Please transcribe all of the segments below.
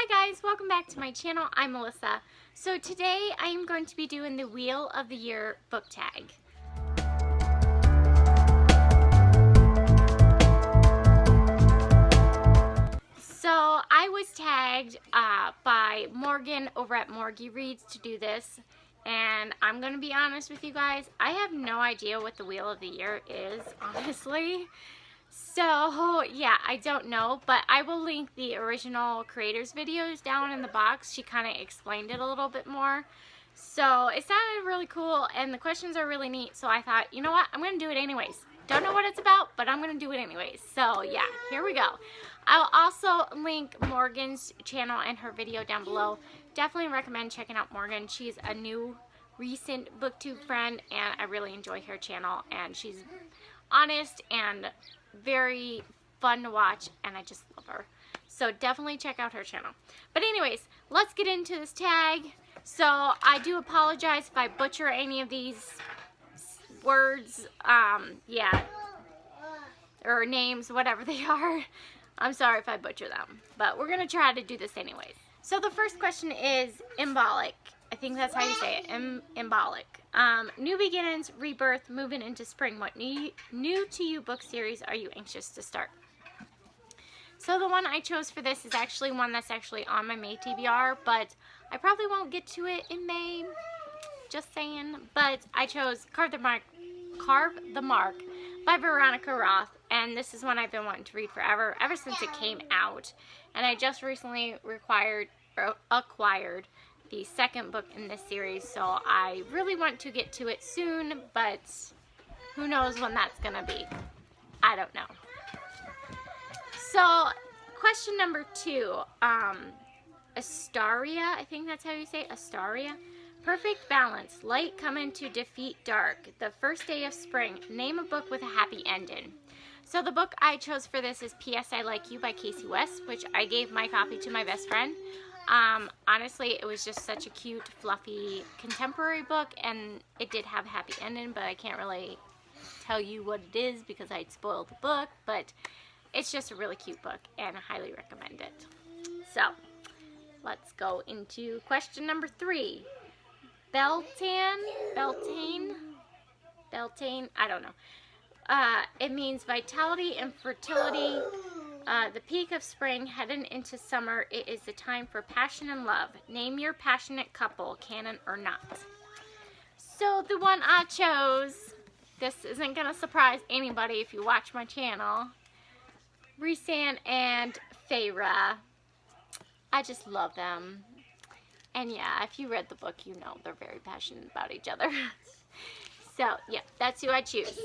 Hi guys, welcome back to my channel. I'm Melissa. So today I am going to be doing the Wheel of the Year book tag. So I was tagged by Morgan over at Morgie Reads to do this, and I'm going to be honest with you guys, I have no idea what the Wheel of the Year is, honestly. So, yeah, I don't know, but I will link the original creators videos down in the box. She kind of explained it a little bit more. So, it sounded really cool, and the questions are really neat, so I thought, you know what, I'm going to do it anyways. Don't know what it's about, but I'm going to do it anyways. So, yeah, here we go. I'll also link Morgan's channel and her video down below. Definitely recommend checking out Morgan. She's a new, recent BookTube friend, and I really enjoy her channel, and she's honest and very fun to watch, and I just love her. So definitely check out her channel. But anyways, let's get into this tag. So I do apologize if I butcher any of these words, yeah, or names, whatever they are. I'm sorry if I butcher them, but we're gonna try to do this anyways. So the first question is embolic. I think that's how you say it, embolic. New beginnings, rebirth, moving into spring. What new to you book series are you anxious to start? So the one I chose for this is actually one that's actually on my May TBR, but I probably won't get to it in May, just saying. But I chose Carve the Mark by Veronica Roth, and this is one I've been wanting to read forever, ever since it came out. And I just recently acquired the second book in this series, so I really want to get to it soon, but who knows when that's gonna be. I don't know. So, question number 2, Astaria, I think that's how you say it, Astaria. Perfect balance, light coming to defeat dark, the first day of spring, name a book with a happy ending. So the book I chose for this is P.S. I Like You by Casey West, which I gave my copy to my best friend. Honestly, it was just such a cute, fluffy, contemporary book, and it did have a happy ending, but I can't really tell you what it is because I'd spoiled the book, but it's just a really cute book, and I highly recommend it. So, let's go into question number 3. Beltane, I don't know. It means vitality and fertility. The peak of spring, heading into summer, it is the time for passion and love. Name your passionate couple, canon or not. So the one I chose, this isn't going to surprise anybody if you watch my channel, Rhysand and Feyre. I just love them. And yeah, if you read the book, you know they're very passionate about each other. So yeah, that's who I choose.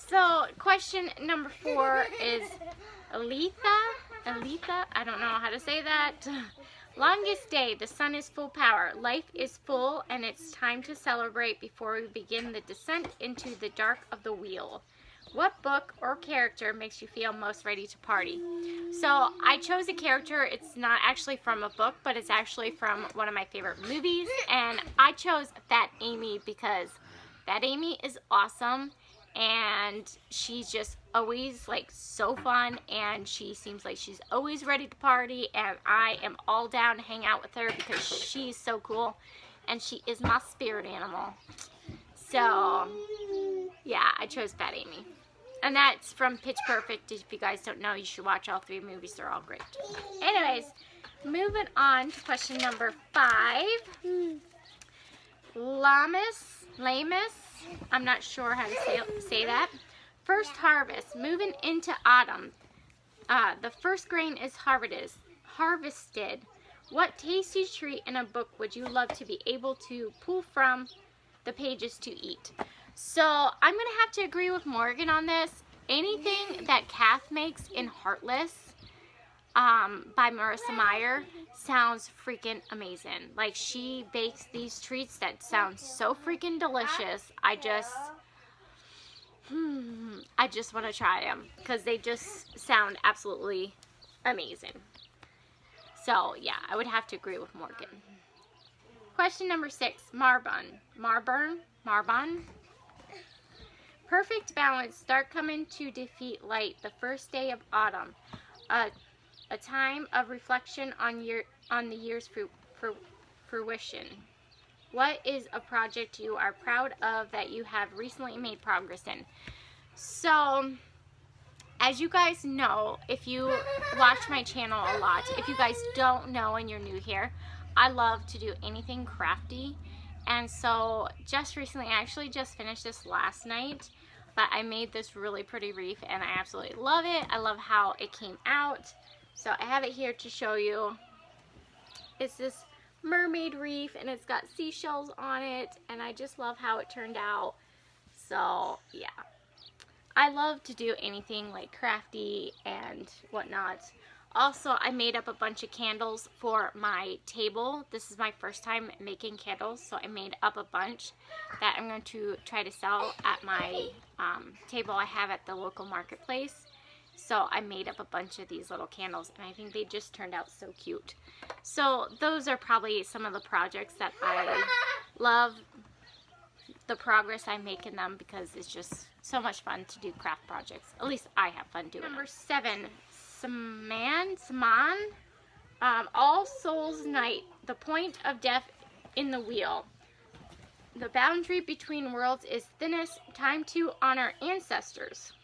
So, question number 4 is Aletha, I don't know how to say that. Longest day, the sun is full power. Life is full, and it's time to celebrate before we begin the descent into the dark of the wheel. What book or character makes you feel most ready to party? So, I chose a character. It's not actually from a book, but it's actually from one of my favorite movies. And I chose Fat Amy because Fat Amy is awesome. And she's just always like so fun, and she seems like she's always ready to party, and I am all down to hang out with her because she's so cool, and she is my spirit animal. So yeah, I chose Fat Amy, and that's from Pitch Perfect. If you guys don't know, you should watch all 3 movies. They're all great. Anyways, moving on to question number 5. Lamus, I'm not sure how to say that. First harvest, moving into autumn. The first grain is harvested. What tasty treat in a book would you love to be able to pull from the pages to eat? So I'm going to have to agree with Morgan on this. Anything that Kath makes in Heartless by Marissa Meyer sounds freaking amazing. Like, she bakes these treats that sound so freaking delicious. I just want to try them because they just sound absolutely amazing. So yeah, I would have to agree with Morgan. Question number 6, Marbon. Perfect balance, dark coming to defeat light, the first day of autumn. a time of reflection on the year's fruition. What is a project you are proud of that you have recently made progress in? So, as you guys know, if you watch my channel a lot, if you guys don't know and you're new here, I love to do anything crafty. And so just recently, I actually just finished this last night, but I made this really pretty wreath and I absolutely love it. I love how it came out. So I have it here to show you. It's this mermaid wreath and it's got seashells on it and I just love how it turned out. So yeah, I love to do anything like crafty and whatnot. Also, I made up a bunch of candles for my table. This is my first time making candles, so I made up a bunch that I'm going to try to sell at my table I have at the local marketplace. So I made up a bunch of these little candles, and I think they just turned out so cute. So those are probably some of the projects that I love, the progress I make in them, because it's just so much fun to do craft projects. At least I have fun doing Number 7. Saman, All Souls Night, the point of death in the wheel. The boundary between worlds is thinnest, time to honor ancestors.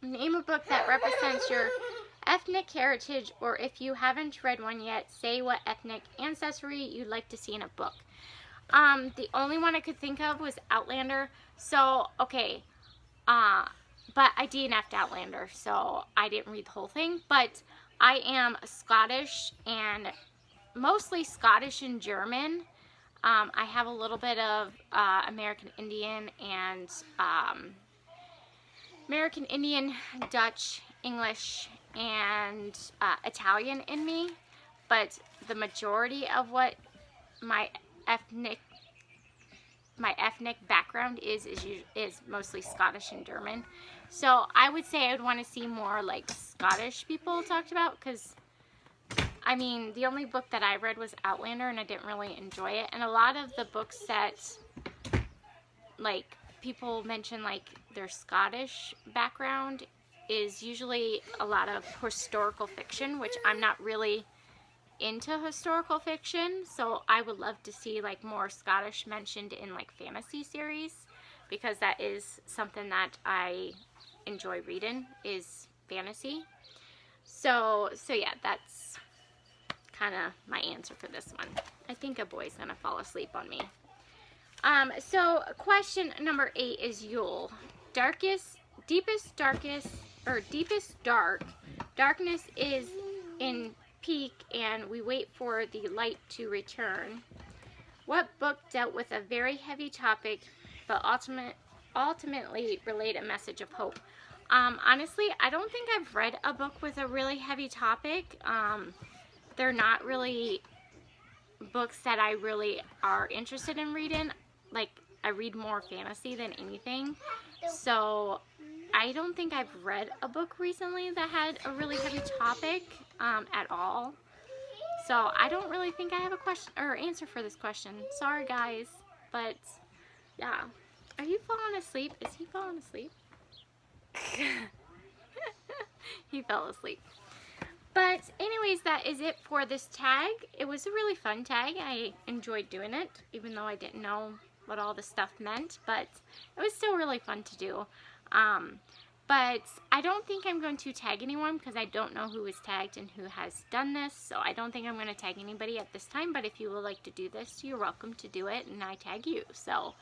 Name a book that represents your ethnic heritage, or if you haven't read one yet, say what ethnic ancestry you'd like to see in a book. The only one I could think of was Outlander. So, okay, but I DNF'd Outlander, so I didn't read the whole thing. But I am Scottish, and mostly Scottish and German. I have a little bit of American Indian and Dutch, English, and Italian in me. But the majority of what my ethnic background is mostly Scottish and German. So I would say I would want to see more like Scottish people talked about, because I mean the only book that I read was Outlander and I didn't really enjoy it. And a lot of the books that like people mention like their Scottish background is usually a lot of historical fiction, which I'm not really into historical fiction, so I would love to see like more Scottish mentioned in like fantasy series, because that is something that I enjoy reading, is fantasy. So yeah, that's kind of my answer for this one. I think a boy's gonna fall asleep on me. So question number 8 is Yule. Deepest dark. Darkness is in peak and we wait for the light to return. What book dealt with a very heavy topic but ultimately relayed a message of hope? Honestly, I don't think I've read a book with a really heavy topic. They're not really books that I really are interested in reading. Like, I read more fantasy than anything. So I don't think I've read a book recently that had a really heavy topic at all. So I don't really think I have a question or answer for this question. Sorry guys, but yeah. Are you falling asleep? Is he falling asleep? He fell asleep. But anyways, that is it for this tag. It was a really fun tag. I enjoyed doing it, even though I didn't know what all the stuff meant, but it was still really fun to do. But I don't think I'm going to tag anyone because I don't know who is tagged and who has done this, so I don't think I'm going to tag anybody at this time. But if you would like to do this, you're welcome to do it, and I tag you. So,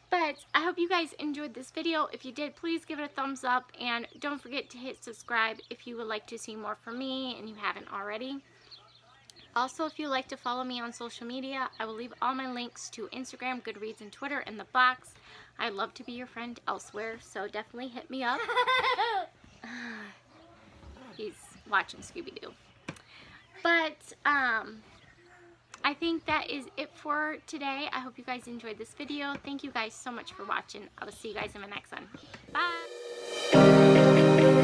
but I hope you guys enjoyed this video. If you did, please give it a thumbs up, and don't forget to hit subscribe if you would like to see more from me and you haven't already. Also, if you'd like to follow me on social media, I will leave all my links to Instagram, Goodreads, and Twitter in the box. I'd love to be your friend elsewhere, so definitely hit me up. He's watching Scooby-Doo. But, I think that is it for today. I hope you guys enjoyed this video. Thank you guys so much for watching. I will see you guys in my next one. Bye!